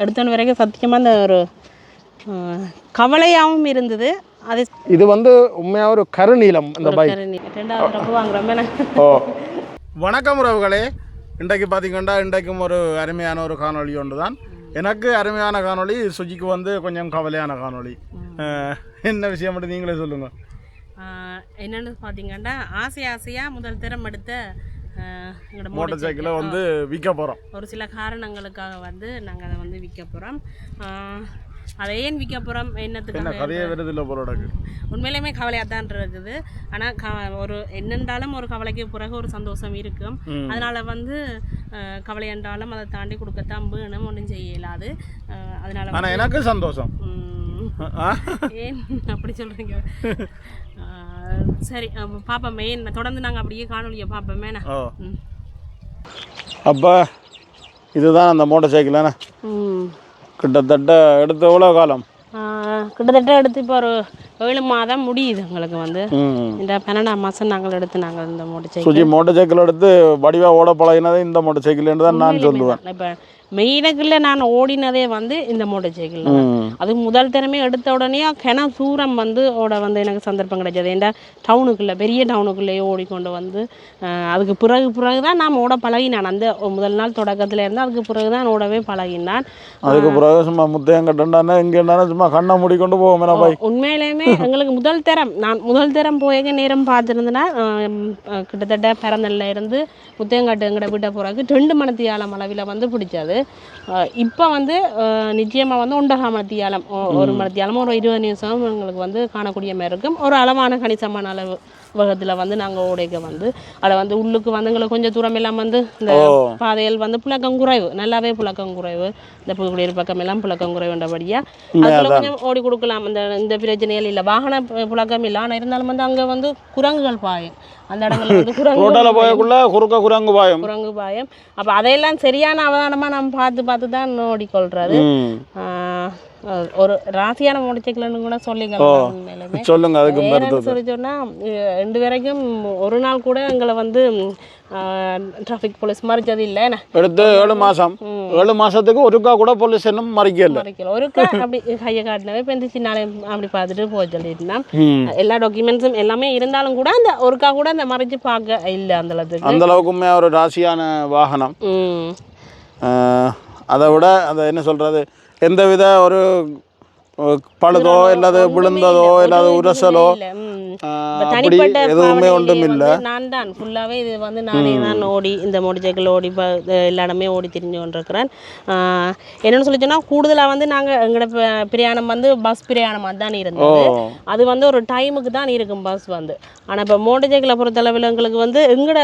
எடுத்தோன்னு வரைக்கும் சத்தியமாக அந்த ஒரு கவலையாகவும் இருந்தது. அது இது வந்து உண்மையாக ஒரு கருநீலம் இந்த பைக். ரெண்டாவது ரப்பு வாங்குறோமே. ஓ வணக்கம் உறவுகளே, இன்றைக்கு பார்த்தீங்கன்னா இன்றைக்கும் ஒரு அருமையான ஒரு காணொளி ஒன்று தான். எனக்கு அருமையான காணொளி, சுஜிக்கு வந்து கொஞ்சம் கவலையான காணொளி. என்ன விஷயம் மட்டும் நீங்களே சொல்லுங்கள். என்னென்னு பார்த்தீங்கன்னா ஆசையாக முதல் தரம் எடுத்த மோட்டார் சைக்கிளை வந்து விற்க போகிறோம். ஒரு சில காரணங்களுக்காக வந்து நாங்கள் அதை வந்து விற்க போகிறோம். அதை ஏன் விற்க போகிறோம், என்னத்துக்கு கதையே வருது இல்லை போகிறோட உண்மையிலுமே கவலையாக தான் இருக்குது. ஆனால் ஒரு என்னென்றாலும் ஒரு கவலைக்கு பிறகு ஒரு சந்தோஷம் இருக்கும். அதனால் வந்து கவலை என்றாலும் அதை தாண்டி கொடுக்கத்தான் வேணும், ஒன்றும் செய்ய இயலாது. அதனால் ஆனால் எனக்கு சந்தோஷம். ஏன் அப்படி சொல்கிறீங்க? சரி பார்ப்போமே, தொடர்ந்து நாங்கள் அப்படியே காணொலியை பார்ப்போமே. அப்போ இதுதான் அந்த மோட்டார் சைக்கிள். கிட்டத்தட்ட எடுத்து எவ்வளோ காலம்? கிட்டத்தட்ட எடுத்து இப்போ ஒரு 7 மாதம் முடியுது எங்களுக்கு வந்து. இந்த 12ஆம் மாதம் நாங்கள் இந்த மோட்டார் சைக்கிள். மோட்டார் சைக்கிள் எடுத்து வடிவாக ஓட பழகினதே இந்த மோட்டார் சைக்கிள்னு தான் நான் சொல்லுவேன். இப்போ மெயினக்குள்ள நான் ஓடினதே வந்து இந்த மோட்டார் சைக்கிள். அது முதல் திறமே எடுத்த உடனே தூரம் வந்து ஓட வந்து எனக்கு சந்தர்ப்பம் கிடைச்சது. ஏன்டா டவுனுக்குள்ளே பெரிய டவுனுக்குள்ளேயே ஓடிக்கொண்டு வந்து அதுக்கு பிறகு தான் நான் ஓட பழகினான். அந்த முதல் நாள் தொடக்கத்தில் இருந்து அதுக்கு பிறகு தான் ஓடவே பழகினான். அதுக்கு பிறகு சும்மா முத்தையம் கட்டண்டானே இங்கே சும்மா கண்ணை மூடிக்கொண்டு போவோம். உண்மையிலேயுமே எங்களுக்கு நான் முதல் தரம் போய் நேரம் பார்த்துருந்தேன்னா கிட்டத்தட்ட பிறந்தல்ல இருந்து முத்தையங்காட்டு எங்கட விட்ட பிறகு 2 மணித்தியாலம் அளவில் வந்து பிடிச்சது. இப்போ வந்து நிச்சயமாக வந்து 1.5 மணித்தியாலம், 1 மணித்தியாலம் ஒரு 20 நிமிஷம் எங்களுக்கு வந்து காணக்கூடிய மாதிரி இருக்கும். ஒரு அளவான கணிசமான அளவு வகத்தில் வந்து நாங்கள் ஓடைக்க வந்து அதை வந்து உள்ளுக்கு வந்து எங்களுக்கு கொஞ்சம் தூரம் எல்லாம் வந்து இந்த பாதைகள் வந்து புழக்கம் குறைவு, நல்லாவே புழக்கம் குறைவு. இந்த புதுக்குடியிருப்பு பக்கம் எல்லாம் புழக்கம் குறைவுன்றபடியாக அதில் கொஞ்சம் ஓடி கொடுக்கலாம். இந்த பிரச்சனைகள் இல்லை, வாகன புழக்கம் இல்லை. ஆனால் இருந்தாலும் வந்து அங்கே வந்து குரங்குகள் பாயும். அந்த இடங்கள்ல வந்து குரங்கு பாயம். அப்போ அதையெல்லாம் சரியான அவதானமாக நம்ம பார்த்து தான் ஓடிக்கொள்றாரு. ஒரு ராசியான மோட்டார் சைக்கிள்னு கூட சொல்லுங்க. அதுக்கு சொல்லி சொன்னால் 2 வரைக்கும் ஒரு நாள் கூட எங்களை வந்து டிராஃபிக் போலீஸ் மறிச்சது இல்லை. எடுத்து 7 மாசத்துக்கு ஒருக்கா கூட போலீஸ் இன்னும் மறிக்கல. ஒருக்கா அப்படி கையை காட்டினவே பெருசினாலே அப்படி பார்த்துட்டு போக சொல்லிட்டுனா எல்லா டாக்குமெண்ட்ஸும் எல்லாமே இருந்தாலும் கூட அந்த ஒருக்கா கூட அந்த மறைச்சு பார்க்க இல்லை. அந்த அளவுக்குமே ஒரு ராசியான வாகனம். அதை விட அதை என்ன சொல்றது, எந்தவித ஒரு பழுதோ இல்லாத விழுந்ததோ இல்லாத உரசலோ தனிப்பட்ட எதுவுமே ஒன்றும் இல்லை. நான் தான் ஃபுல்லாகவே இது வந்து நானே தான் ஓடி இந்த மோட்டார் சைக்கிள் ஓடி எல்லா இடமே ஓடி திரிஞ்சு கொண்டிருக்கிறேன். என்னென்னு சொல்லிச்சோன்னா கூடுதலாக வந்து நாங்கள் எங்களோட பிரயாணம் வந்து பஸ் பிரயாணமாக தான் இருந்தது. அது வந்து ஒரு டைமுக்கு தான் இருக்கும் பஸ் வந்து. ஆனால் இப்போ மோட்டார் சைக்கிளை பொறுத்தளவில் எங்களுக்கு வந்து எங்களோட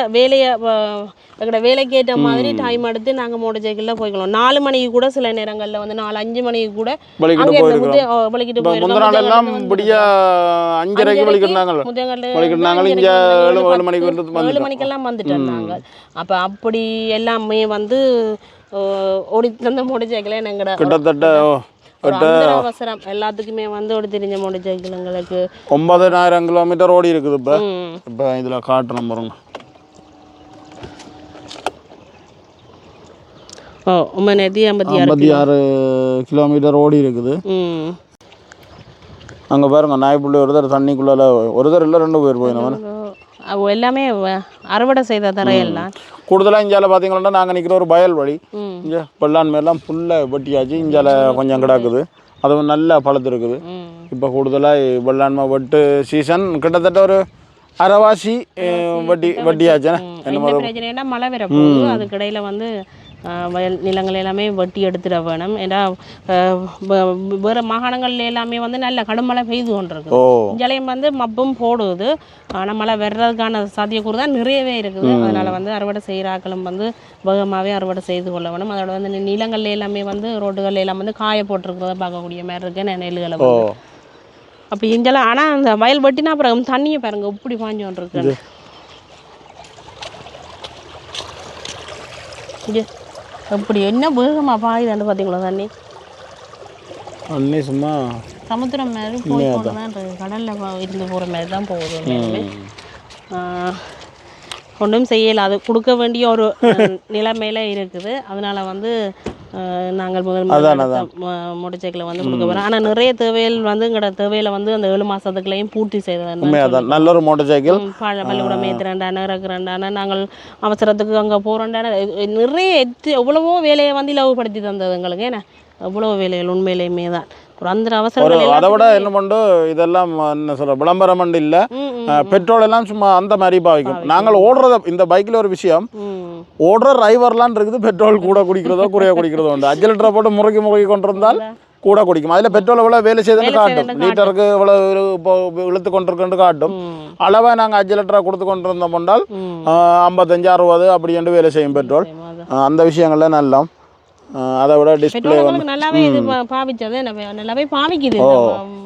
வேலைக்கு ஏற்ற மாதிரி டைம் எடுத்து நாங்கள் மோட்டார் சைக்கிளில் போய்க்கலாம். 4 மணிக்கு கூட சில நேரங்களில் வந்து 4-5 மணிக்கு கூட வலிக்கிட்டு போயிருக்கோம். 7 மணிக்கெல்லாம் வந்துட்டு இருந்தாங்க. அப்போ அப்படி எல்லாமே வந்து ஓடி தந்த மோட்டார் சைக்கிளே எங்கட கிட்டத்தட்ட அவசரம் எல்லாத்துக்குமே வந்து ஓடி தெரிஞ்ச மோட்டார் சைக்கிள் எங்களுக்கு 9000 கிலோமீட்டர் ஓடி இருக்குது. இப்போ இதில் காட்டுறோம் பாருங்க. 56 கிலோமீட்டர் ஓடி இருக்குது. அங்கே பாருங்க, நாய்ப்புள்ளி ஒருத்தர் தண்ணிக்குள்ள, ஒருத்தர் இல்லை 2 பேர் போயிடும். எல்லாமே அறுவடை செய்த தரையெல்லாம் கூடுதலாக இஞ்சால பார்த்தீங்கன்னா நாங்கள் நிற்கிற ஒரு வயல் வழி. இங்கே வெள்ளாண்மையெல்லாம் ஃபுல்லாக வெட்டியாச்சு. இஞ்சால கொஞ்சம் கிடக்குது, அதுவும் நல்லா பழுத்து இருக்குது. இப்போ கூடுதலாக வெள்ளாண்மை வெட்டு சீசன் கிட்டத்தட்ட ஒரு அரைவாசி வெட்டியாச்சு. என்ன மழை வர போகுது, அதுக்கு இடையில வந்து வயல் நிலங்கள் எல்லாமே வெட்டி எடுத்துட வேணும். ஏன்னா வேறு மாகாணங்கள்ல எல்லாமே வந்து நல்ல கடுமழை பெய்து கொண்டிருக்கு. இங்கேயும் வந்து மப்பும் போடுது. ஆனால் மழை வர்றதுக்கான சாத்தியக்கூறு தான் நிறையவே இருக்குது. அதனால் வந்து அறுவடை செய்கிறாக்களும் வந்து வேகமாகவே அறுவடை செய்து கொள்ள வேணும். அதோட வந்து நிலங்கள்ல எல்லாமே வந்து ரோடுகள் எல்லாம் வந்து காய போட்டிருக்கிறத பார்க்கக்கூடிய மாதிரி இருக்கு நெல்லுகளை வந்து. அப்போ இங்கெல்லாம் ஆனால் அந்த வயல் வெட்டினா அப்புறம் தண்ணியை பாருங்க இப்படி பாஞ்சு கொண்டிருக்கு. இங்கே அப்படி என்ன வேகமாக பாயுதான்னு பார்த்தீங்களா தண்ணி சும்மா சமுத்திரம் மாதிரி போய்கொண்டு தான் இருக்குது. கடலில் இருந்து போகிற மாதிரி தான் போகுது. ஒன்றும் செய்யலை, அது கொடுக்க வேண்டிய ஒரு நிலைமையில இருக்குது. அதனால் வந்து நாங்கள் முதல் மோட்டர் சைக்கிளை வந்து கொடுக்க போகிறோம். ஆனால் நிறைய தேவைகள் வந்து எங்களோட தேவையில வந்து அந்த 7 மாதத்துக்குள்ளேயும் பூர்த்தி செய்தது. நல்ல ஒரு மோட்டர் சைக்கிள் பள்ளிக்கூடம் ஏற்றுறேன்டான இறக்குறேன்டான நாங்கள் அவசரத்துக்கு அங்கே போகிறோன்டான நிறைய எவ்வளவோ வேலையை வந்து இலவுபடுத்தி தந்தது எங்களுக்கு. ஏன்னா எவ்வளோ வேலைகள் உண்மையிலேயுமே தான் ஒரு அந்த அவசரம். அதை விட என்ன பண்ணு இதெல்லாம் என்ன சொல்ற விளம்பரம் இல்லை, பெட்ரோல் எல்லாம் சும்மா அந்த மாதிரி பாவிக்கும். நாங்கள் ஓடுறத இந்த பைக்கில் ஒரு விஷயம், ஓடுற டிரைவர்லாம் இருக்குது பெட்ரோல் கூட குடிக்கிறதோ குறைய குடிக்கிறதோ உண்டு. 5 லிட்டரை போட்டு முறுக்கி கொண்டு இருந்தால் கூட குடிக்கும். அதில் பெட்ரோல் எவ்வளோ வேலை செய்துன்னு காட்டும், லிட்டருக்கு இவ்வளோ இப்போ இழுத்து கொண்டிருக்குன்னு காட்டும். அளவாக நாங்கள் 5 லிட்டரை கொடுத்து கொண்டு இருந்தோம் என்றால் 55 60 அப்படி என்று வேலை செய்யும் பெட்ரோல். அந்த விஷயங்கள்ல நல்லா. அதை விட டிஸ்பிளே நல்லாவே இது பாவிச்சது நல்லாவே பாவிக்குது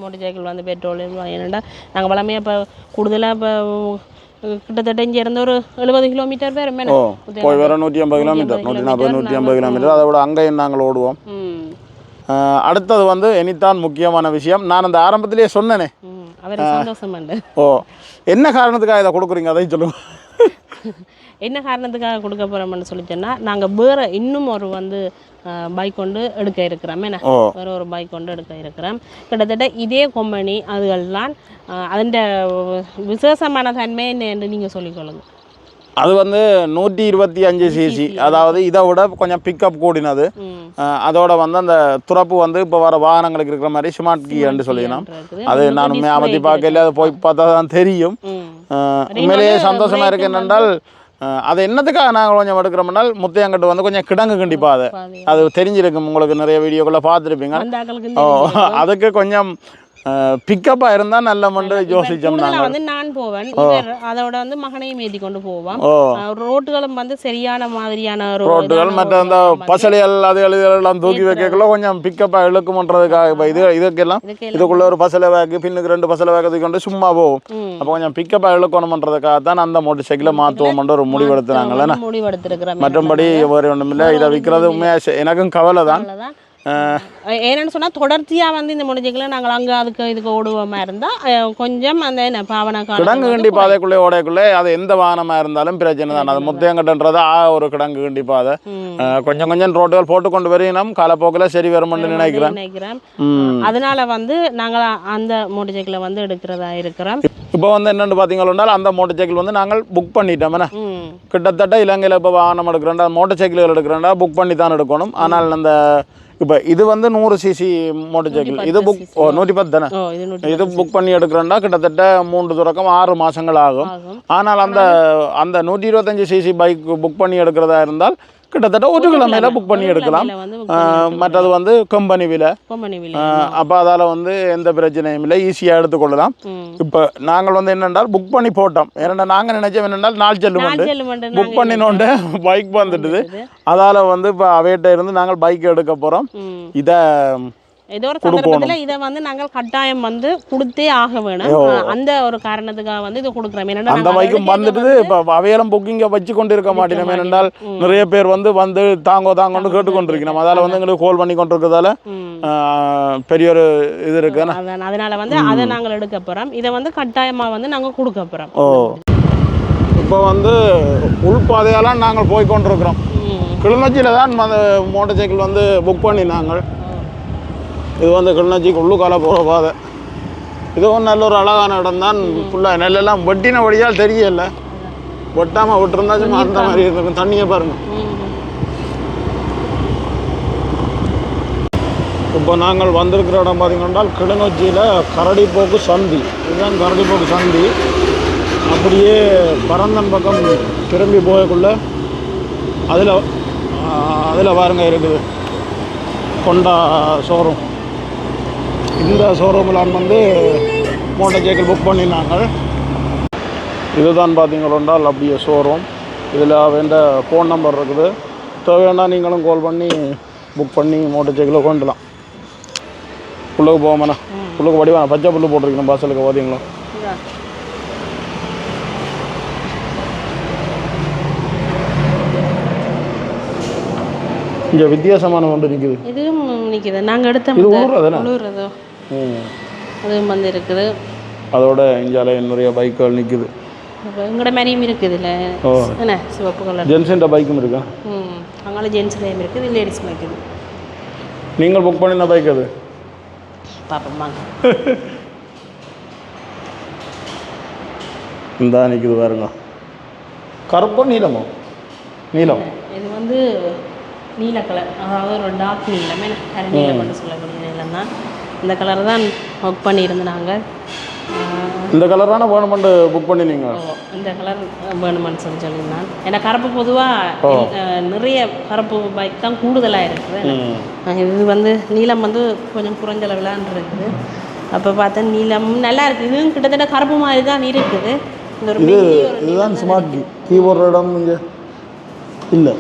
மோட்டர் சைக்கிள் வந்து பெட்ரோல். ஏன்னா நாங்கள் வளமையாக இப்போ கூடுதலாக இப்போ கிட்டத்தட்ட இங்கே இருந்து ஒரு 70 கிலோமீட்டர் பேர் போய் வர 150 கிலோமீட்டர் 140 150 கிலோமீட்டர். அதை விட அங்கேயும் நாங்கள் ஓடுவோம். அடுத்தது வந்து இனித்தான் முக்கியமான விஷயம். நான் அந்த ஆரம்பத்திலேயே சொன்னேனே சந்தோஷம். என்ன காரணத்துக்காக இதை கொடுக்குறீங்க அதையும் சொல்லுங்க. என்ன காரணத்துக்காக கொடுக்க போகிறோம்னு சொல்லி சொன்னால், நாங்கள் வேறு இன்னும் ஒரு வந்து பைக் கொண்டு எடுக்க இருக்கிறோம். என்ன வேறு ஒரு பைக் கொண்டு எடுக்க இருக்கிறோம். கிட்டத்தட்ட இதே கம்பெனி அதுகள்லாம் அதன் விசேஷமான தன்மை என்று நீங்கள் சொல்லிக்கொள்ளுங்க. அது வந்து 125 சிசி, அதாவது இதை விட கொஞ்சம் பிக்கப் கூடினது. அதோட வந்து அந்த துறப்பு வந்து இப்போ வர வாகனங்களுக்கு இருக்கிற மாதிரி ஸ்மார்ட் கீன்னு சொல்லிடணும். அது நானுமே அமைதி பார்க்கல, அது போய் பார்த்தா தான் தெரியும். உண்மையிலேயே சந்தோஷமா இருக்கு. என்னென்றால் அது என்னத்துக்காக நாங்கள் கொஞ்சம் எடுக்கிறோம்னால், முத்தையங்கிட்ட வந்து கொஞ்சம் கிடங்கு கண்டிப்பாக அது தெரிஞ்சிருக்கும். உங்களுக்கு நிறைய வீடியோக்களை பார்த்துருப்பீங்க. அதுக்கு கொஞ்சம் பிக்கப்பாக இருந்தால் நல்ல மண்டு யோசிச்சோம்னா வந்து நான் போவேன். அதோட வந்து மகனையும் ஏற்றி கொண்டு போவோம். ரோட்டுகளும் வந்து சரியான மாதிரியான ரோட்டுகள் மற்ற அந்த பசலைகள் அது எல்லாம் தூக்கி வைக்கக்குள்ள கொஞ்சம் பிக்கப்பாக இழுக்குமன்றதுக்காக இப்போ இதுக்கெல்லாம் இதுக்குள்ள ஒரு பசலை வேக்கு பின்னுக்கு 2 பசலை வேக்க தூக்கி கொண்டு சும்மா போவோம். அப்போ கொஞ்சம் பிக்கப்பாக இழுக்கணுமன்றதுக்காக தான் அந்த மோட்டர் சைக்கிளை மாற்றுவோம்ன்ற ஒரு முடிவெடுத்துனாங்களே. மற்றபடி ஒரு ஒன்றும் இல்லை. இதை விற்கிறது உண்மையாக எனக்கும் கவலை தான். ஏன்னு சொன்னால் தொடர்ச்சியாக வந்து இந்த முடிஞ்சுக்கல நாங்கள் அங்கே அதுக்கு இதுக்கு ஓடுவோமா இருந்தால் கொஞ்சம் அந்த என்ன பாவனை கிடங்கு கண்டி பாதைக்குள்ளே ஓடைக்குள்ளே அது எந்த வாகனமாக இருந்தாலும் பிரச்சனை தான். அது முத்தையங்கட்டன்றது ஒரு கிடங்கு கண்டி பாதை. கொஞ்சம் ரோட்டுகள் போட்டு கொண்டு வரையினோம் காலப்போக்கில் சரி வரும்னு நினைக்கிறேன். அதனால வந்து நாங்கள் அந்த மோட்டர் சைக்கிளை வந்து எடுக்கிறதா இருக்கிறோம். இப்போ வந்து என்னென்னு பார்த்தீங்கன்னா, அந்த மோட்டர் சைக்கிள் வந்து நாங்கள் புக் பண்ணிட்டோம். கிட்டத்தட்ட இலங்கையில் இப்போ வாகனம் எடுக்கிறோண்டா மோட்டர் சைக்கிள்கள் எடுக்கிறோண்டா புக் பண்ணி தான் எடுக்கணும். ஆனால் அந்த இப்போ இது வந்து 100 சிசி மோட்டர் சைக்கிள், இது புக் 110 தானே. இது புக் பண்ணி எடுக்கிறோன்னா கிட்டத்தட்ட 3 தொடக்கம் 6 மாதங்கள் ஆகும். ஆனால் அந்த 125 சிசி பைக் புக் பண்ணி எடுக்கிறதா இருந்தால் கிட்டத்தட்ட 1 கிலோமீட்டர் புக் பண்ணி எடுக்கலாம். மற்றது வந்து கம்பெனி விலை. அப்போ அதால் வந்து எந்த பிரச்சனையும் இல்லை, ஈஸியாக எடுத்துக்கொள்ளலாம். இப்போ நாங்கள் வந்து என்னென்றால் புக் பண்ணி போட்டோம். ஏன்னா நாங்கள் நினைச்சோம் என்னென்னால் நாள் செல்லுமெண்டு புக் பண்ணினோண்டு பைக் வந்துட்டுது. அதால் வந்து இப்போ அவையிட்ட இருந்து நாங்கள் பைக் எடுக்க போகிறோம். இதை ஏதோ ஒரு சந்தர்ப்பத்தில் இதை வந்து நாங்கள் கட்டாயம் வந்து கொடுத்தே ஆக வேணும். அந்த ஒரு காரணத்துக்காக வந்து இதை கொடுக்குறோம். ஏன்னா அந்த பைக்கும் வந்துட்டு இப்போ அவையெல்லாம் புக்கிங்கை வச்சு கொண்டு இருக்க மாட்டேன். ஏனென்றால் நிறைய பேர் வந்து தாங்கன்னு கேட்டுக்கொண்டிருக்கணும். அதால் வந்து எங்களுக்கு கால் பண்ணி கொண்டு இருக்கிறதால பெரிய ஒரு இது இருக்கு. அதனால வந்து அதை நாங்கள் எடுக்க போகிறோம். இதை வந்து கட்டாயமாக வந்து நாங்கள் கொடுக்க போகிறோம். இப்போ வந்து உள்பாதையெல்லாம் நாங்கள் போய் கொண்டிருக்கிறோம். கிளிநொச்சியில் தான் அந்த மோட்டர் சைக்கிள் வந்து புக் பண்ணி நாங்கள். இது வந்து கிளிநொச்சிக்கு உள்ளுக்கால போகிற பாதை. இதுவும் நல்ல ஒரு அழகான இடம் தான். ஃபுல்லாக நெல்லெல்லாம் வெட்டின வழியால் தெரியல, வெட்டாமல் விட்டுருந்தா சும்மா அந்த மாதிரி இருக்கும். தண்ணியை பாருங்க. இப்போ நாங்கள் வந்திருக்கிற இடம் பார்த்தீங்கன்னா கிளிநொச்சியில் கரடிப்போக்கு சந்தி. இதுதான் கரடிப்போக்கு சந்தி. அப்படியே பரந்தன் பக்கம் திரும்பி போகக்குள்ள அதில் பாருங்க இருக்குது கொண்டா ஷோரூம். இந்த ஷோரூமில் வந்து மோட்டர் சைக்கிள் புக் பண்ணினாங்க. இதுதான் பார்த்தீங்கன்னா அப்படியே ஷோரூம். இதில் வேண்ட ஃபோன் நம்பர் இருக்குது. தேவைன்னா நீங்களும் கால் பண்ணி புக் பண்ணி மோட்டர் சைக்கிளை கொண்டுலாம். புல்லுக்கு போவோம்ண்ணா, புல்லுக்கு வடிவா பச்சை புல்லு போட்டிருக்கணும் பாசலுக்கு பார்த்தீங்களா. இங்கே வித்தியாசமான ஒன்று நிற்குது. இதுவும் நிற்குது. நாங்கள் எடுத்த இது உள்ளூர் அதுவும் வந்து இருக்குது. அதோட இந்தியாவில் நிறைய பைக்குகள் நிற்குது. எங்களோட மாதிரியும் இருக்குது. இல்லை என்ன சிவப்பு கலர் ஜென்ஸுன்ற பைக்கும் இருக்கா? அங்கே ஜென்ஸ்லேயும் இருக்குது, லேடிஸ் இருக்குது. நீங்கள் புக் பண்ணின பைக் அது பார்ப்போம் வாங்க. இந்த நிற்குது பாருங்க. கருப்போ நீளமோ? நீளம். இது வந்து நீல கலர், அதாவது ஒரு டார்க் நீளமே நீளம்னு சொல்லக்கூடிய நீளம் தான். இந்த கலர் தான் புக் பண்ணியிருந்தாங்க. இந்த கலர் தானே வேணுமெண்டு புக் பண்ணினீங்க? இந்த கலர் வேணுமென்னு சொல்லியிருந்தான். ஏன்னா கருப்பு பொதுவாக நிறைய கருப்பு பைக் தான் கூடுதலாக இருக்குது. இது வந்து நீளம் வந்து கொஞ்சம் குறைஞ்ச அளவிலான் இருக்குது. அப்போ பார்த்தா நீளம் நல்லா இருக்குது. இதுவும் கிட்டத்தட்ட கருப்பு மாதிரி தான் இருக்குது. இந்த ஒரு இதுதான் ஸ்மார்ட் கீபோர்டு இடம் இங்கே இல்லை,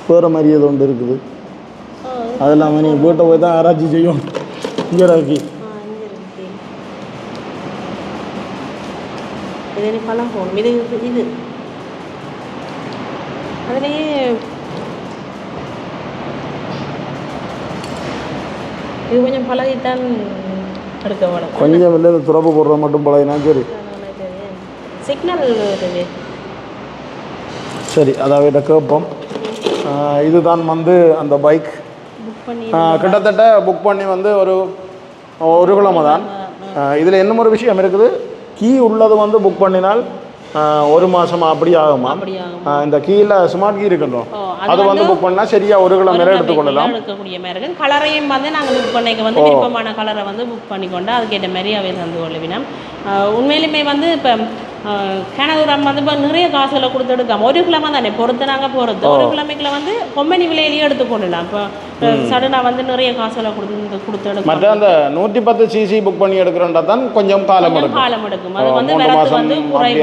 வேறு மாதிரி ஏதோ ஒன்று இருக்குது. அதெல்லாம் நீங்கள் வீட்டை போய் தான் ஆராய்ச்சி செய்யும். இங்கே இருக்கு. இது நீ பழம் போகணும். இது இது அதுலேயே இது கொஞ்சம் பழகித்தான் எடுக்க வேணும். கொஞ்சம் இல்லை, துறப்பு போடுற மட்டும் பழகினா சரி. சிக்னல் சரி, அதாவது கேட்போம். இதுதான் வந்து அந்த பைக் புக் பண்ணி கிட்டத்தட்ட புக் பண்ணி வந்து ஒரு கிழமை தான். இதில் என்ன ஒரு விஷயம் இருக்குது, கீ உள்ளது வந்து புக் பண்ணினால் 1 மாதம் அப்படி ஆகுமா? இந்த கீழே ஸ்மார்ட் கீ இருக்கட்டும், அது வந்து புக் பண்ணால் சரியாக 1 கிலோ மேலே எடுத்துக்கொள்ளலாம். எடுக்கக்கூடிய மாதிரி இருக்குது. கலரையும் வந்து நாங்கள் புக் பண்ணிக்க வந்து விருப்பமான கலரை வந்து புக் பண்ணிக்கொண்டு அதுக்கேற்ற மாதிரி அவை தந்து கொள்ளுவினோம். உண்மையிலுமே வந்து இப்போ கனதூரம் வந்து இப்போ நிறைய காசுகளை கொடுத்து எடுக்காம 1 கிழமை தானே பொறுத்து நாங்கள் போகிறது. 1 கிழமைக்குள்ள வந்து கொம்பனி விலையிலேயே எடுத்துக்கொள்ளலாம். இப்போ சடனாக வந்து நிறைய காசுகளை கொடுத்து எடுக்கும். மற்ற அந்த 110 cc புக் பண்ணி எடுக்கிறோன்றா தான் கொஞ்சம் காலம் எடுக்கும். அது வந்து 3 மாதம்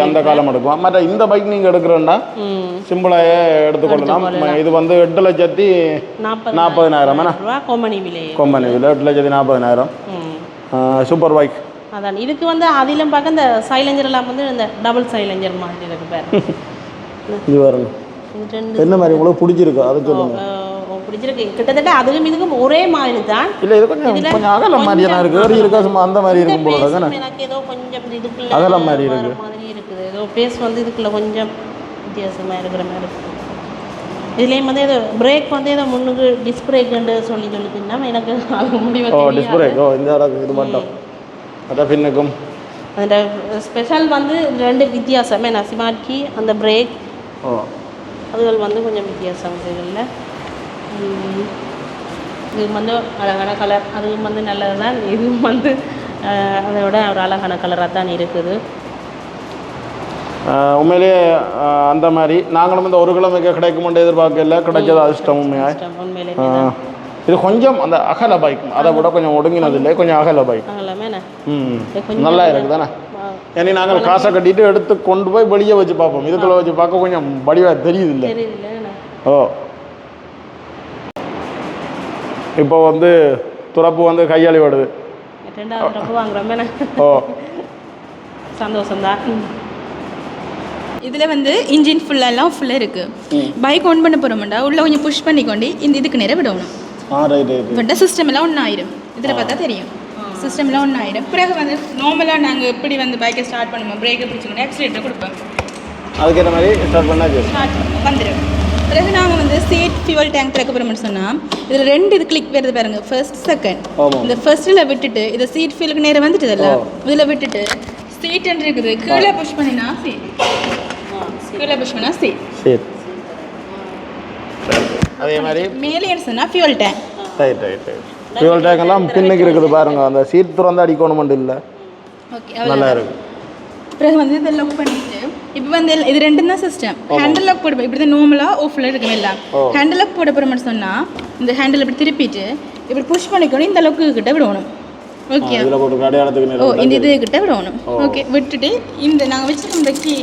அந்த காலம் எடுக்கும். மற்ற இந்த பைக் நீங்கள் எடுக்கிறோன்னா சிம்பிளாக எடுத்துக்கொள்ளலாம். இது வந்து 8,40,000 கொம்பனி விலை. 8,40,000 சூப்பர் பைக். அதான் இதுக்கு வந்து அதிலும் பார்க்க இந்த சைலஞ்சர் எல்லாம் வந்து இந்த டபுள் சைலஞ்சர் மாதிரி இருக்கு பாரு. இது பாருங்க, என்ன மாதிரி உங்களுக்கு பிடிச்சிருக்கு அதை சொல்லுங்க. பிடிச்சிருக்கு. கிட்டத்தட்ட அதுக்கும் இதுக்கும் ஒரே மாதிரி தான். இல்லை, இது கொஞ்சம் அகலம் மாதிரியா இருக்கு. ஏறி இருக்கா சும்மா அந்த மாதிரி இருக்கும் போல தானே. எனக்கு ஏதோ கொஞ்சம் இதுக்குள்ள அகலம் மாதிரி இருக்கு. இருக்குது. ஏதோ பேஸ் வந்து இதுக்குள்ள கொஞ்சம் வித்தியாசமாக இருக்கிற மாதிரி இருக்குது. இதுலேயும் வந்து ஏதோ பிரேக் வந்து ஏதோ முன்னுக்கு டிஸ்க் பிரேக்குன்னு சொல்லிட்டுன்னா எனக்கு அது முடிவு. டிஸ்க் பிரேக் இந்த இது மட்டும் அதான் பின்னுக்கும். அந்த ஸ்பெஷல் வந்து 2 வித்தியாசமே ஸ்மார்ட் கீ அந்த பிரேக் அதுகள் வந்து கொஞ்சம் வித்தியாசம் இதுகளில். இது வந்து அழகான கலர், அதுவும் வந்து நல்லது தான். இதுவும் வந்து அதை விட ஒரு அழகான கலராக தான் இருக்குது. உண்மையிலேயே அந்த மாதிரி நாங்களும் இந்த 1 கிழமைக்கு கிடைக்குமென்று எதிர்பார்க்கல, கிடைச்சது அதிர்ஷ்டம் உண்மையாக. உண்மையிலே இது கொஞ்சம் அந்த அகல பைக், அதை விட கொஞ்சம் ஒடுங்கினது இல்லை, கொஞ்சம் அகல பைக். நல்லா இருக்குது தானே. ஏன்னா நாங்கள் காசை கட்டிட்டு எடுத்து கொண்டு போய் வெளியே வச்சு பார்ப்போம். இதுக்குள்ள வச்சு பார்க்க கொஞ்சம் வடிவா தெரியுது இல்லை. இப்போ வந்து துறப்பு வந்து கையாளி வருது. சந்தோஷம்தான். இதில் வந்து இன்ஜின் ஃபுல்லாக இருக்குது. பைக் ஆன் பண்ண போகிறோம்டா உள்ளே கொஞ்சம் புஷ் பண்ணிக்கொண்டு இதுக்கு நேரம் விடணும். பட் சிஸ்டம் எல்லாம் 1,000 இதில் பார்த்தா தெரியும். சிஸ்டம் எல்லாம் 1,000. பிறகு வந்து நார்மலாக நாங்கள் எப்படி வந்து பைக்கை ஸ்டார்ட் பண்ணுவோம், பிரேக்கை பிடிச்சிக்கொண்டு ஆக்சிலேட்டர் கொடுப்போம். அதுக்கேற்ற மாதிரி ஸ்டார்ட் வந்துடும். பிறகு நாங்கள் வந்து சீட் ஃபியூவல் டேங்க் திறக்க போகிறோம்னு சொன்னால் இதில் 2 இது கிளிக் வருது பாருங்க, ஃபர்ஸ்ட் செகண்ட். இந்த ஃபர்ஸ்ட்டில் விட்டுட்டு இதை சீட் ஃபியூலுக்கு நேரம் வந்துட்டு இதில் விட்டுட்டு சீட் இருக்குது கீழே புஷ் பண்ணினா சீட், கீழே புஷ் பண்ணால் சீட். அதே மாதிரி மேலே சொன்னால் ஃபியூவல் டேங்க். ஃபியூவல் டேங்க் எல்லாம் பின்னுக்கு இருக்குது பாருங்க. அந்த சீட் திறந்து அடிக்கணும் இல்லை. ஓகே, நல்லா இருக்கு. பிறகு வந்து இதை லாக் பண்ணிட்டு இப்போ வந்து இது 2 தான் சிஸ்டம். ஹேண்டில் லாக் போட இப்படி தான் நார்மலாக ஆஃபில் இருக்கும் எல்லாம். ஹேண்டில் லாக் போட போகிறோம்னு சொன்னால் இந்த ஹேண்டில் இப்படி திருப்பிட்டு இப்படி புஷ் பண்ணிக்கணும், இந்த லாக்கு கிட்ட விடணும். ஓகே, இந்த இது கிட்ட விடணும். ஓகே, விட்டுட்டு இந்த நாங்கள் வச்சுருக்கோம் இந்த கீ,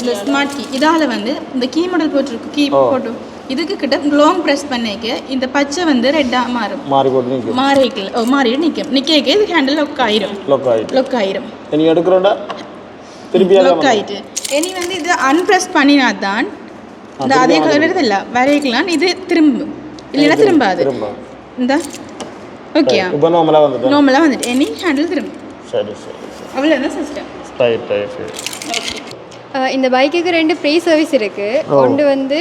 இந்த ஸ்மார்ட் கீ, இதால் வந்து இந்த கீ மாடல் போட்டிருக்கு, கீ போட்டு இதுக்கு கிட்ட லாங் ப்ரெஸ் பண்ணிக்க இந்த பச்சை வந்து ரெட்டாக மாறும், மாறிட்டு நிற்கும். நிற்க இது ஹேண்டில் லாக் ஆயிரும். லாக் ஆகிட்டு இனி வந்து இது அன்ப்ரெஸ் பண்ணினா தான் இந்த அதே கலர் வருது இல்லை வரைக்கலாம். இது திரும்பும், இல்லைன்னா திரும்பாது. இந்த ஓகே நார்மலாக வந்துட்டு இனி ஹேண்டில் திரும்பும். சரி அவ்வளோதான் சிஸ்டம். இந்த பைக்குக்கு 2 ப்ரீ சர்வீஸ் இருக்குது. ஒன்று வந்து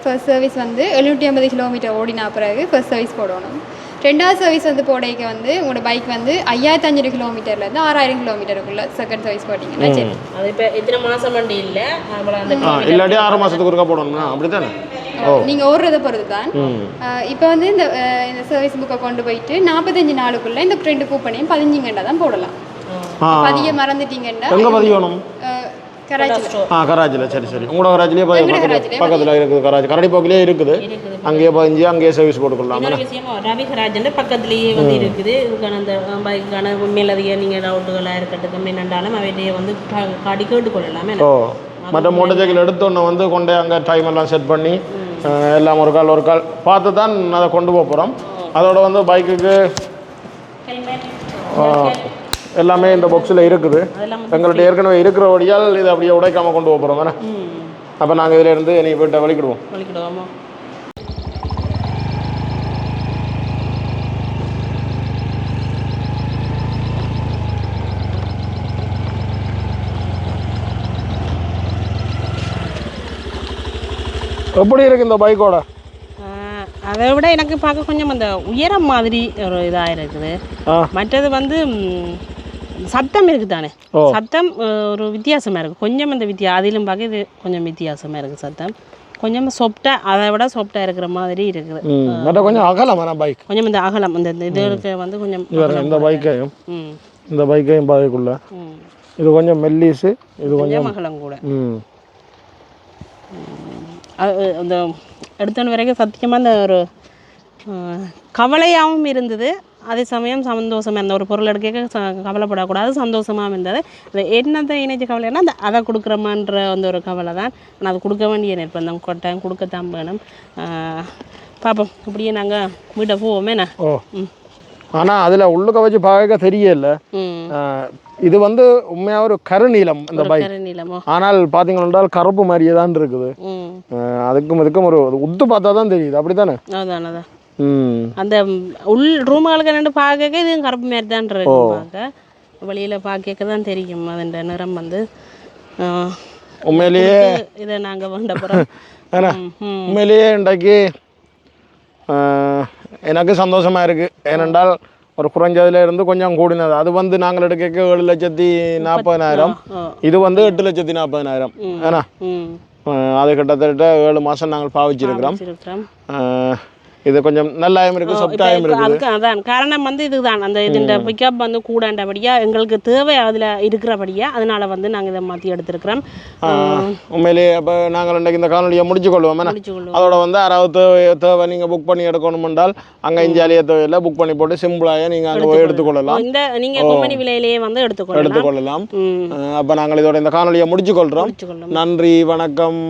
ஃபர்ஸ்ட் சர்வீஸ் வந்து 750 கிலோமீட்டர் ஓடினா பிறகு ஃபர்ஸ்ட் சர்வீஸ் போடணும். 2வது சர்வீஸ் வந்து போடைக்கு வந்து உங்களோட பைக் வந்து 5500 கிலோமீட்டர்லேருந்து 6000 கிலோமீட்டருக்குள்ள செகண்ட் சர்வீஸ் போட்டிங்கன்னா சரி. அது இப்போ எத்தனை மாதம் வண்டி இல்லை இல்லாட்டி 6 மாதத்துக்கு ஒருக்கா போடணும்னா அப்படி தானே? நீங்கள் ஓடுறதை பொறுத்து தான். இப்போ வந்து இந்த சர்வீஸ் புக்கை கொண்டு போயிட்டு 45 நாளுக்குள்ளே இந்த 2 கூப்பனையும் பதிஞ்சிங்கண்டா தான் போடலாம். பதிய மறந்துட்டீங்கன்னா எங்கே பதியணும்? கராச்சியில். சரி உங்களோட கராச்சிலே பக்கத்தில் இருக்குது. கரடி போக்கிலே இருக்குது. அங்கேயே பதிஞ்சு அங்கேயே சர்வீஸ் போட்டுக்கலாம். ரவி கராஜ் பக்கத்துலேயே வந்து இருக்குது. இதுக்கான அந்த பைக்கான மேலதிக நீங்கள் டவுட்டுகளாக இருக்கட்டும் கம்மி நண்டாலும் அவையிலேயே வந்து காடி கேட்டுக்கொள்ளலாமே. மற்ற மோட்டர் சைக்கிள் எடுத்தோன்னே வந்து கொண்டு அங்கே டைம் எல்லாம் செட் பண்ணி எல்லாம் ஒரு கால் பார்த்து தான் அதை கொண்டு போக போகிறோம். அதோட வந்து பைக்குக்கு எல்லாமே இந்த பாக்ஸில் இருக்குது. எங்கள்கிட்ட ஏற்கனவே இருக்கிற வழியால் இதை அப்படியே உடைக்காமல் கொண்டு போக போகிறோம். அப்போ நாங்கள் இதில் இருந்து நீ போய்ட்டு வலிக்கிடுவோம். எப்படி இருக்கு இந்த பைக்கோட? அதை விட எனக்கு பார்க்க கொஞ்சம் அந்த உயரம் மாதிரி ஒரு இதாக இருக்குது. மற்றது வந்து சத்தம் இருக்குது தானே, சத்தம் ஒரு வித்தியாசமாக இருக்குது. கொஞ்சம் அந்த அதிலும் பார்க்க இது கொஞ்சம் வித்தியாசமாக இருக்குது. சத்தம் கொஞ்சம் சொப்டாக, அதை விட சொப்டாக இருக்கிற மாதிரி இருக்குது. கொஞ்சம் அகலமான பைக், கொஞ்சம் இந்த அகலம் இந்த இதுக்கு வந்து கொஞ்சம் இந்த பைக்கையும் பாதைக்குள்ள இது கொஞ்சம் மெல்லிஸு, இது கொஞ்சம் அகலம் கூட. அந்த எடுத்தோன்னு வரைக்கும் சத்தியமாக அந்த ஒரு கவலையாகவும் இருந்தது, அதே சமயம் சந்தோஷமாக இருந்த ஒரு பொருள் எடுக்க கவலைப்படக்கூடாது, சந்தோஷமாகவும் இருந்தது. அது என்னத்தை இணைச்சி கவலைன்னா அந்த அதை கொடுக்குறோமான்ற அந்த ஒரு கவலை தான். ஆனால் அது கொடுக்க வேண்டிய நிர்பந்தம், கொட்டாயம் கொடுக்கத்தான் வேணும். பார்ப்போம், இப்படியே நாங்கள் வீட்டை போவோமேண்ணா. ஆனால் அதில் உள்ளுக்க வச்சு பார்க்க தெரியல. இது வந்து உண்மையாக ஒரு கருநீலம் இந்த பைக். ஆனால் பார்த்தீங்கன்னா கருப்பு மாதிரியே தான் இருக்குது. அதுக்கும் இதுக்கும் ஒரு உத்து பார்த்தா தான் தெரியுது, அப்படி தானே? அதான் அதான் அந்த உள் ரூமுகளுக்கு ரெண்டு பார்க்க இது கருப்பு மாதிரி தான் இருக்கு. பார்க்க வெளியில் பார்க்க தான் தெரியும் அதன் நிறம் வந்து. உண்மையிலேயே இதை நாங்கள் வேண்ட போகிறோம். உண்மையிலேயே இன்றைக்கு எனக்கு சந்தோஷமாக இருக்குது. ஏனென்றால் ஒரு குறைஞ்சதுல இருந்து கொஞ்சம் கூடினது. அது வந்து நாங்கள் எடுக்க 7,40,000, இது வந்து 8,40,000. ஏன்னா அது கிட்டத்தட்ட 7 மாதம் நாங்கள் பாவிச்சிருக்கிறோம். இது கொஞ்சம் நல்லாயும் இருக்குது, சொப்டாயும் இருக்குது. அதுக்கு அதான் காரணம் வந்து இதுதான், அந்த இதுண்ட பிக்கப் வந்து கூடண்டபடியாக எங்களுக்கு தேவை அதில் இருக்கிறபடியாக அதனால வந்து நாங்கள் இதை மாற்றி எடுத்துருக்கிறோம். உண்மையிலேயே அப்போ நாங்கள் இன்றைக்கு இந்த காணொலியை முடிச்சுக்கொள்வோம். அதோட வந்து யாராவது தேவை நீங்கள் புக் பண்ணி எடுக்கணும் என்றால் அங்கே இஞ்சாலியே தேவையில்லை, புக் பண்ணி போட்டு சிம்பிளாக நீங்கள் அங்கே போய் எடுத்துக்கொள்ளலாம். இந்த நீங்கள் கம்பெனி விலையிலேயே வந்து எடுத்துக்கொள்ளலாம். அப்போ நாங்கள் இதோட இந்த காணொலியை முடிச்சுக்கொள்கிறோம். நன்றி, வணக்கம்.